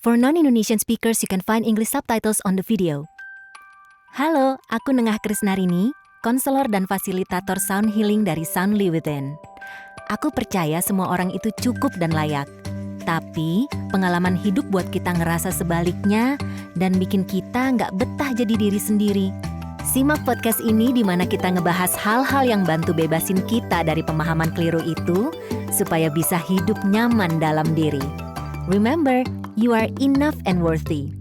For non-Indonesian speakers, you can find English subtitles on the video. Halo, aku Nengah Krisnarini, konselor dan fasilitator sound healing dari Soundly Within. Aku percaya semua orang itu cukup dan layak. Tapi, pengalaman hidup buat kita ngerasa sebaliknya dan bikin kita nggak betah jadi diri sendiri. Simak podcast ini di mana kita ngebahas hal-hal yang bantu bebasin kita dari pemahaman keliru itu, supaya bisa hidup nyaman dalam diri. Remember, you are enough and worthy.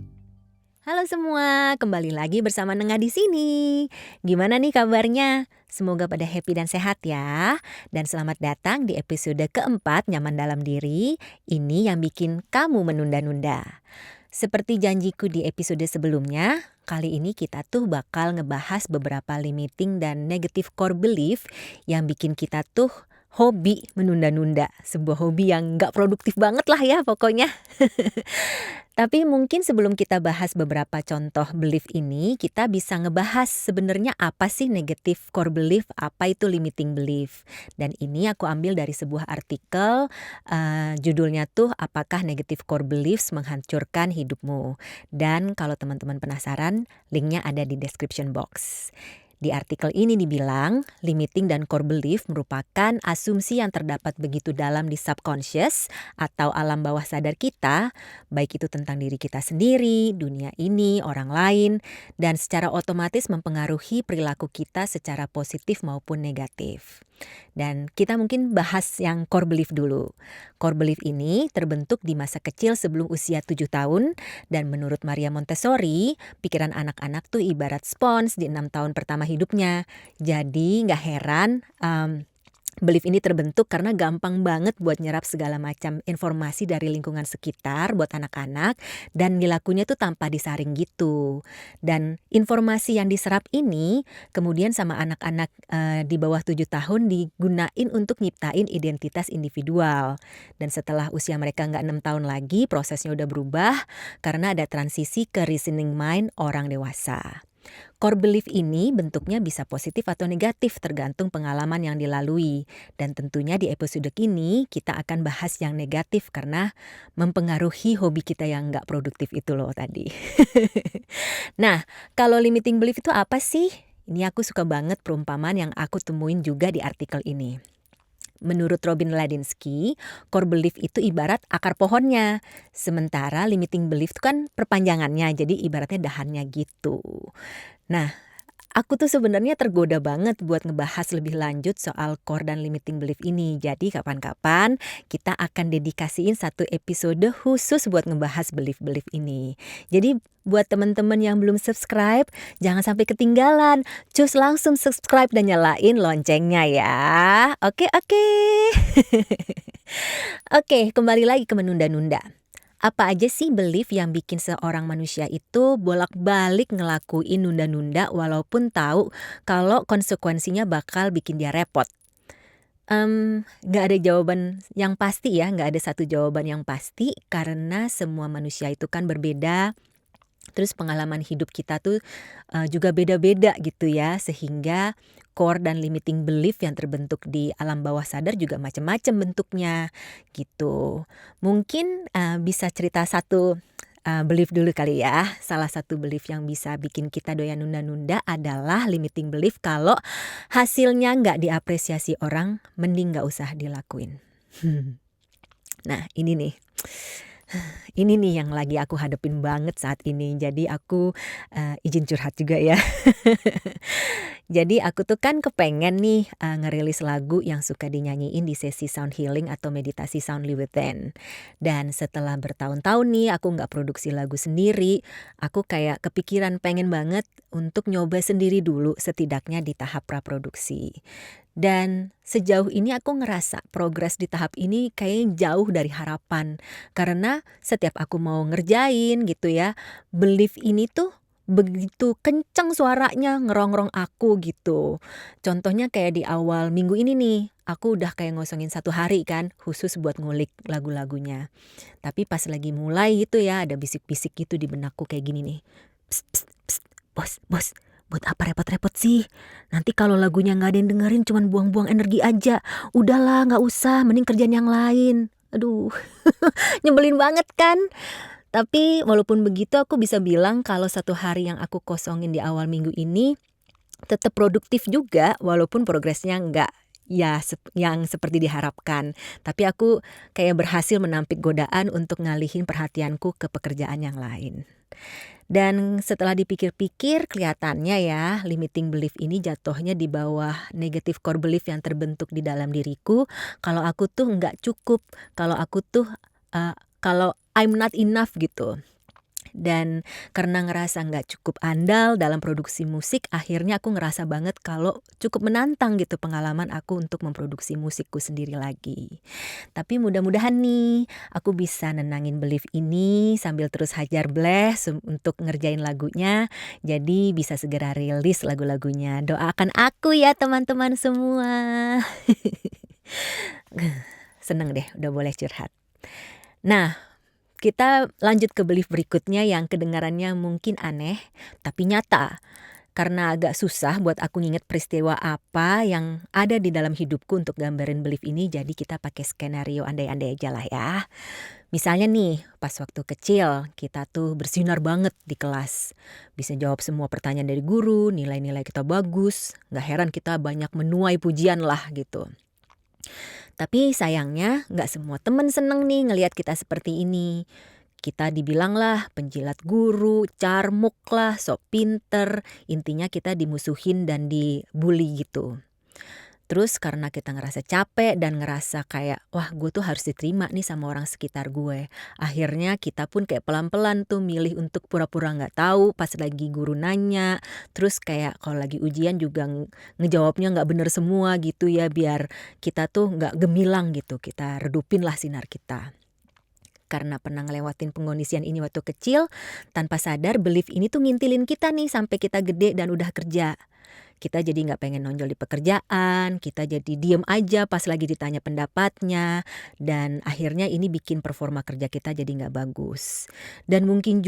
Halo semua, kembali lagi bersama Nengah di sini. Gimana nih kabarnya? Semoga pada happy dan sehat ya. Dan selamat datang di episode keempat Nyaman Dalam Diri. Ini yang bikin kamu menunda-nunda. Seperti janjiku di episode sebelumnya, kali ini kita tuh bakal ngebahas beberapa limiting dan negative core belief yang bikin kita tuh hobi menunda-nunda. Sebuah hobi yang gak produktif banget lah ya pokoknya. Tapi mungkin sebelum kita bahas beberapa contoh belief ini, kita bisa ngebahas sebenarnya apa sih negative core belief, apa itu limiting belief. Dan ini aku ambil dari sebuah artikel, judulnya tuh apakah negative core beliefs menghancurkan hidupmu. Dan kalau teman-teman penasaran, linknya ada di description box. Di artikel ini dibilang, limiting dan core belief merupakan asumsi yang terdapat begitu dalam di subconscious atau alam bawah sadar kita, baik itu tentang diri kita sendiri, dunia ini, orang lain, dan secara otomatis mempengaruhi perilaku kita secara positif maupun negatif. Dan kita mungkin bahas yang core belief dulu. Core belief ini terbentuk di masa kecil sebelum usia 7 tahun dan menurut Maria Montessori, pikiran anak-anak tuh ibarat spons di 6 tahun pertama hidupnya. Jadi gak heran belief ini terbentuk karena gampang banget buat nyerap segala macam informasi dari lingkungan sekitar buat anak-anak dan dilakunya tuh tanpa disaring gitu. Dan informasi yang diserap ini kemudian sama anak-anak di bawah 7 tahun digunain untuk nyiptain identitas individual. Dan setelah usia mereka nggak 6 tahun lagi prosesnya udah berubah karena ada transisi ke reasoning mind orang dewasa. Core belief ini bentuknya bisa positif atau negatif tergantung pengalaman yang dilalui. Dan tentunya di episode ini kita akan bahas yang negatif karena mempengaruhi hobi kita yang gak produktif itu loh tadi. Nah, kalau limiting belief itu apa sih? Ini aku suka banget perumpamaan yang aku temuin juga di artikel ini. Menurut Robin Ladinsky, core belief itu ibarat akar pohonnya. Sementara limiting belief itu kan perpanjangannya, jadi ibaratnya dahannya gitu. Nah, aku tuh sebenarnya tergoda banget buat ngebahas lebih lanjut soal core dan limiting belief ini. Jadi kapan-kapan kita akan dedikasiin satu episode khusus buat ngebahas belief-belief ini. Jadi buat teman-teman yang belum subscribe, jangan sampai ketinggalan. Cus langsung subscribe dan nyalain loncengnya ya. Oke. Oke, kembali lagi ke menunda-nunda. Apa aja sih belief yang bikin seorang manusia itu bolak-balik ngelakuin nunda-nunda walaupun tahu kalau konsekuensinya bakal bikin dia repot? Gak ada jawaban yang pasti ya, gak ada satu jawaban yang pasti karena semua manusia itu kan berbeda. Terus pengalaman hidup kita tuh juga beda-beda gitu ya, sehingga core dan limiting belief yang terbentuk di alam bawah sadar juga macam-macam bentuknya gitu. Mungkin bisa cerita satu belief dulu kali ya. Salah satu belief yang bisa bikin kita doyan nunda-nunda adalah limiting belief kalau hasilnya nggak diapresiasi orang, mending nggak usah dilakuin. Nah ini nih. Ini nih yang lagi aku hadapin banget saat ini. Jadi aku izin curhat juga ya. Jadi aku tuh kan kepengen nih ngerilis lagu yang suka dinyanyiin di sesi sound healing atau meditasi Soundly Within. Dan setelah bertahun-tahun nih aku gak produksi lagu sendiri, aku kayak kepikiran pengen banget untuk nyoba sendiri dulu setidaknya di tahap praproduksi. Dan sejauh ini aku ngerasa progres di tahap ini kayaknya jauh dari harapan. Karena setiap aku mau ngerjain gitu ya, belief ini tuh begitu kenceng suaranya ngerongrong aku gitu. Contohnya kayak di awal minggu ini nih, aku udah kayak ngosongin 1 hari kan khusus buat ngulik lagu-lagunya. Tapi pas lagi mulai gitu ya ada bisik-bisik gitu di benakku kayak gini nih. Psst, psst, psst, bos. Buat apa repot-repot sih? Nanti kalau lagunya gak ada yang dengerin cuman buang-buang energi aja. Udahlah gak usah, mending kerjaan yang lain. Aduh, nyebelin banget kan? Tapi walaupun begitu aku bisa bilang kalau satu hari yang aku kosongin di awal minggu ini tetap produktif juga walaupun progresnya nggak yang seperti diharapkan. Tapi aku kayak berhasil menampik godaan untuk ngalihin perhatianku ke pekerjaan yang lain. Dan setelah dipikir-pikir kelihatannya ya limiting belief ini jatuhnya di bawah negative core belief yang terbentuk di dalam diriku kalau aku tuh nggak cukup, kalau aku tuh, kalau I'm not enough gitu. Dan karena ngerasa nggak cukup andal dalam produksi musik, akhirnya aku ngerasa banget kalau cukup menantang gitu pengalaman aku untuk memproduksi musikku sendiri lagi. Tapi mudah-mudahan nih, aku bisa nenangin belief ini sambil terus hajar blast untuk ngerjain lagunya, jadi bisa segera rilis lagu-lagunya. Doakan aku ya teman-teman semua. Seneng deh udah boleh curhat. Nah, kita lanjut ke belief berikutnya yang kedengarannya mungkin aneh, tapi nyata. Karena agak susah buat aku nginget peristiwa apa yang ada di dalam hidupku untuk gambarin belief ini, jadi kita pakai skenario andai-andai aja lah ya. Misalnya nih, pas waktu kecil kita tuh bersinar banget di kelas. Bisa jawab semua pertanyaan dari guru, nilai-nilai kita bagus, gak heran kita banyak menuai pujian lah gitu. Tapi sayangnya nggak semua temen seneng nih ngelihat kita seperti ini. Kita dibilang lah penjilat guru, carmuk lah, sok pinter, intinya kita dimusuhin dan dibully gitu. Terus karena kita ngerasa capek dan ngerasa kayak wah gue tuh harus diterima nih sama orang sekitar gue. Akhirnya kita pun kayak pelan-pelan tuh milih untuk pura-pura nggak tahu pas lagi guru nanya. Terus kayak kalau lagi ujian juga ngejawabnya nggak bener semua gitu ya biar kita tuh nggak gemilang gitu. Kita redupin lah sinar kita. Karena pernah ngelewatin pengkondisian ini waktu kecil, tanpa sadar belief ini tuh ngintilin kita nih sampai kita gede dan udah kerja. Kita jadi nggak pengen nonjol di pekerjaan, kita jadi diem aja pas lagi ditanya pendapatnya, dan akhirnya ini bikin performa kerja kita jadi nggak bagus. Dan mungkin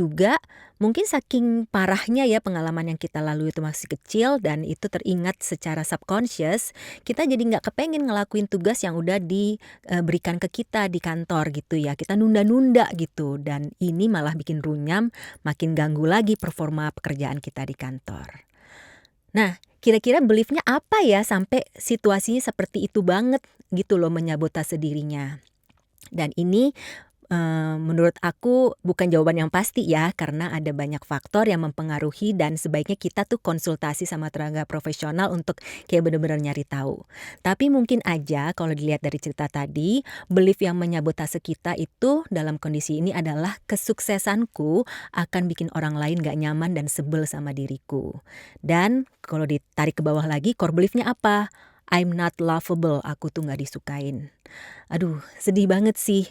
saking parahnya ya pengalaman yang kita lalui itu masih kecil dan itu teringat secara subconscious, kita jadi nggak kepengen ngelakuin tugas yang udah diberikan ke kita di kantor gitu ya. Kita nunda-nunda gitu dan ini malah bikin runyam, makin ganggu lagi performa pekerjaan kita di kantor. Nah, kira-kira beliefnya apa ya sampai situasinya seperti itu banget gitu loh menyabotase dirinya. Dan ini menurut aku bukan jawaban yang pasti ya karena ada banyak faktor yang mempengaruhi dan sebaiknya kita tuh konsultasi sama tenaga profesional untuk kayak bener-bener nyari tahu. Tapi mungkin aja kalau dilihat dari cerita tadi, belief yang menyabotase kita itu dalam kondisi ini adalah kesuksesanku akan bikin orang lain gak nyaman dan sebel sama diriku. Dan kalau ditarik ke bawah lagi, core beliefnya apa? I'm not lovable, aku tuh gak disukain. Aduh, sedih banget sih.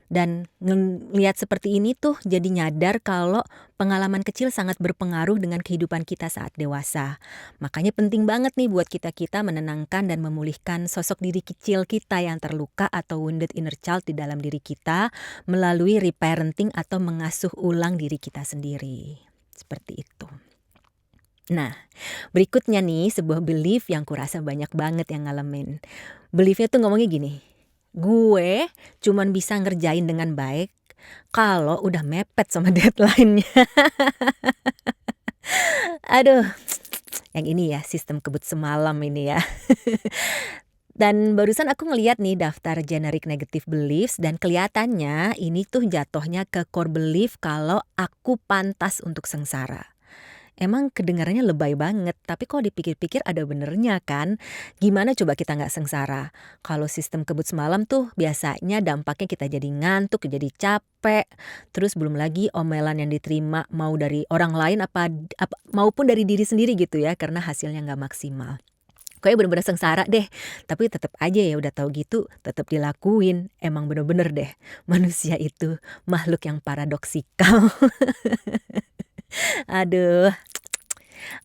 Dan ngelihat seperti ini tuh jadi nyadar kalau pengalaman kecil sangat berpengaruh dengan kehidupan kita saat dewasa. Makanya penting banget nih buat kita-kita menenangkan dan memulihkan sosok diri kecil kita yang terluka atau wounded inner child di dalam diri kita melalui reparenting atau mengasuh ulang diri kita sendiri. Seperti itu. Nah, berikutnya nih sebuah belief yang kurasa banyak banget yang ngalamin. Beliefnya tuh ngomongnya gini, gue cuman bisa ngerjain dengan baik kalau udah mepet sama deadline-nya. Aduh, yang ini ya sistem kebut semalam ini ya. Dan barusan aku ngeliat nih daftar generic negative beliefs dan kelihatannya ini tuh jatuhnya ke core belief kalau aku pantas untuk sengsara. Emang kedengarannya lebay banget, tapi kalau dipikir-pikir ada benernya kan. Gimana coba kita gak sengsara? Kalau sistem kebut semalam tuh biasanya dampaknya kita jadi ngantuk, jadi capek. Terus belum lagi omelan yang diterima mau dari orang lain maupun dari diri sendiri gitu ya, karena hasilnya gak maksimal. Kayaknya bener-bener sengsara deh, tapi tetap aja ya udah tahu gitu, tetap dilakuin. Emang bener-bener deh, manusia itu makhluk yang paradoksikal. Aduh.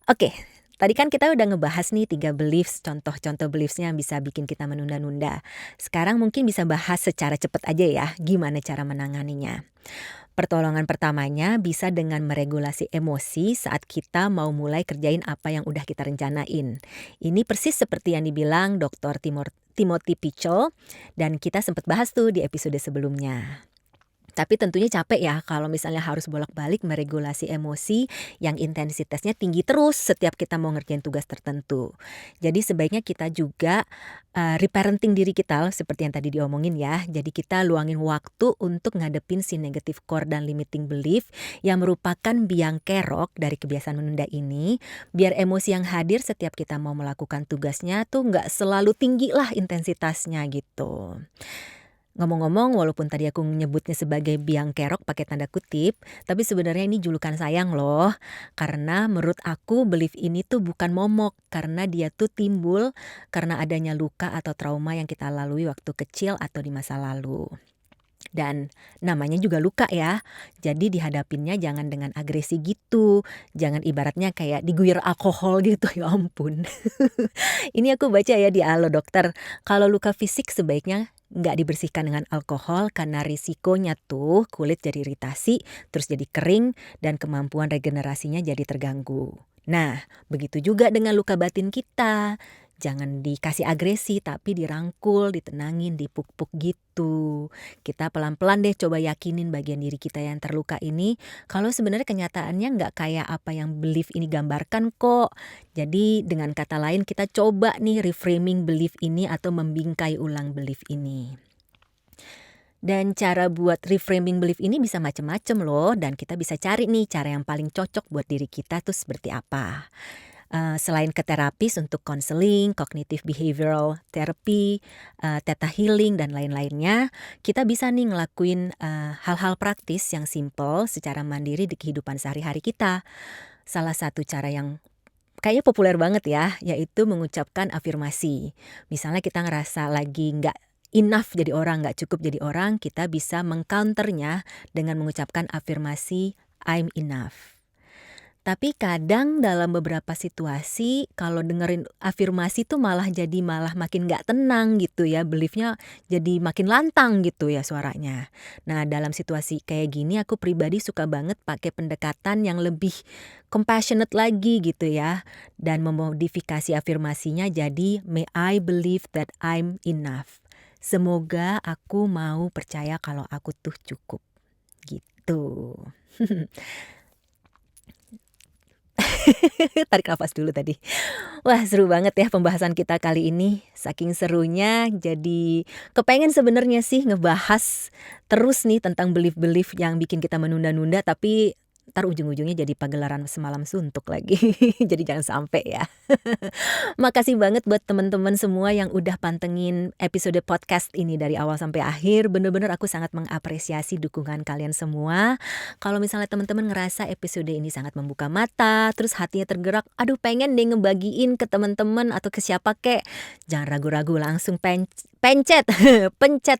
Oke, tadi kan kita udah ngebahas nih 3 beliefs, contoh-contoh beliefsnya yang bisa bikin kita menunda-nunda. Sekarang mungkin bisa bahas secara cepat aja ya, gimana cara menanganinya. Pertolongan pertamanya bisa dengan meregulasi emosi saat kita mau mulai kerjain apa yang udah kita rencanain. Ini persis seperti yang dibilang Dr. Timothy Pichel dan kita sempat bahas tuh di episode sebelumnya. Tapi tentunya capek ya kalau misalnya harus bolak-balik meregulasi emosi yang intensitasnya tinggi terus setiap kita mau ngerjain tugas tertentu. Jadi sebaiknya kita juga, reparenting diri kita seperti yang tadi diomongin ya. Jadi kita luangin waktu untuk ngadepin si negative core dan limiting belief yang merupakan biang kerok dari kebiasaan menunda ini, biar emosi yang hadir setiap kita mau melakukan tugasnya tuh nggak selalu tinggi lah intensitasnya gitu. Ngomong-ngomong, walaupun tadi aku nyebutnya sebagai biang kerok pakai tanda kutip, tapi sebenarnya ini julukan sayang loh. Karena menurut aku belief ini tuh bukan momok, karena dia tuh timbul karena adanya luka atau trauma yang kita lalui waktu kecil atau di masa lalu. Dan namanya juga luka ya, jadi dihadapinnya jangan dengan agresi gitu, jangan ibaratnya kayak diguyur alkohol gitu, ya ampun. Ini aku baca ya di Halo Dokter, kalau luka fisik sebaiknya nggak dibersihkan dengan alkohol karena risikonya tuh kulit jadi iritasi, terus jadi kering dan kemampuan regenerasinya jadi terganggu. Nah, begitu juga dengan luka batin kita. Jangan dikasih agresi tapi dirangkul, ditenangin, dipuk-puk gitu. Kita pelan-pelan deh coba yakinin bagian diri kita yang terluka ini kalau sebenarnya kenyataannya nggak kayak apa yang belief ini gambarkan kok. Jadi dengan kata lain kita coba nih reframing belief ini atau membingkai ulang belief ini. Dan cara buat reframing belief ini bisa macem-macem loh dan kita bisa cari nih cara yang paling cocok buat diri kita tuh seperti apa. Selain ke terapis untuk counseling, cognitive behavioral therapy, theta healing dan lain-lainnya, kita bisa nih ngelakuin, hal-hal praktis yang simple secara mandiri di kehidupan sehari-hari kita. Salah satu cara yang kayaknya populer banget ya, yaitu mengucapkan afirmasi. Misalnya kita ngerasa lagi nggak enough jadi orang, nggak cukup jadi orang, kita bisa mengcounternya dengan mengucapkan afirmasi I'm enough. Tapi kadang dalam beberapa situasi kalau dengerin afirmasi tuh malah makin nggak tenang gitu ya, beliefnya jadi makin lantang gitu ya suaranya. Nah dalam situasi kayak gini aku pribadi suka banget pakai pendekatan yang lebih compassionate lagi gitu ya. Dan memodifikasi afirmasinya jadi may I believe that I'm enough. Semoga aku mau percaya kalau aku tuh cukup gitu. Tarik nafas dulu tadi. Wah seru banget ya pembahasan kita kali ini. Saking serunya jadi kepengen sebenarnya sih ngebahas terus nih tentang belief-belief yang bikin kita menunda-nunda tapi entar ujung-ujungnya jadi pagelaran semalam suntuk lagi. Jadi jangan sampai ya. Makasih banget buat teman-teman semua yang udah pantengin episode podcast ini dari awal sampai akhir. Bener-bener aku sangat mengapresiasi dukungan kalian semua. Kalau misalnya teman-teman ngerasa episode ini sangat membuka mata, terus hatinya tergerak, aduh pengen deh ngebagiin ke teman-teman atau ke siapa kek. Jangan ragu-ragu langsung pencet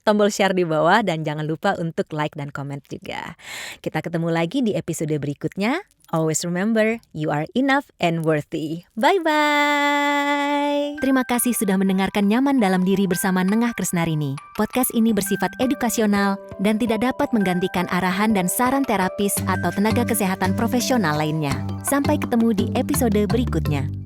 tombol share di bawah dan jangan lupa untuk like dan comment juga. Kita ketemu lagi di episode berikutnya. Always remember, you are enough and worthy. Bye-bye. Terima kasih sudah mendengarkan Nyaman Dalam Diri bersama Nengah Krisnarini. Podcast ini bersifat edukasional dan tidak dapat menggantikan arahan dan saran terapis atau tenaga kesehatan profesional lainnya. Sampai ketemu di episode berikutnya.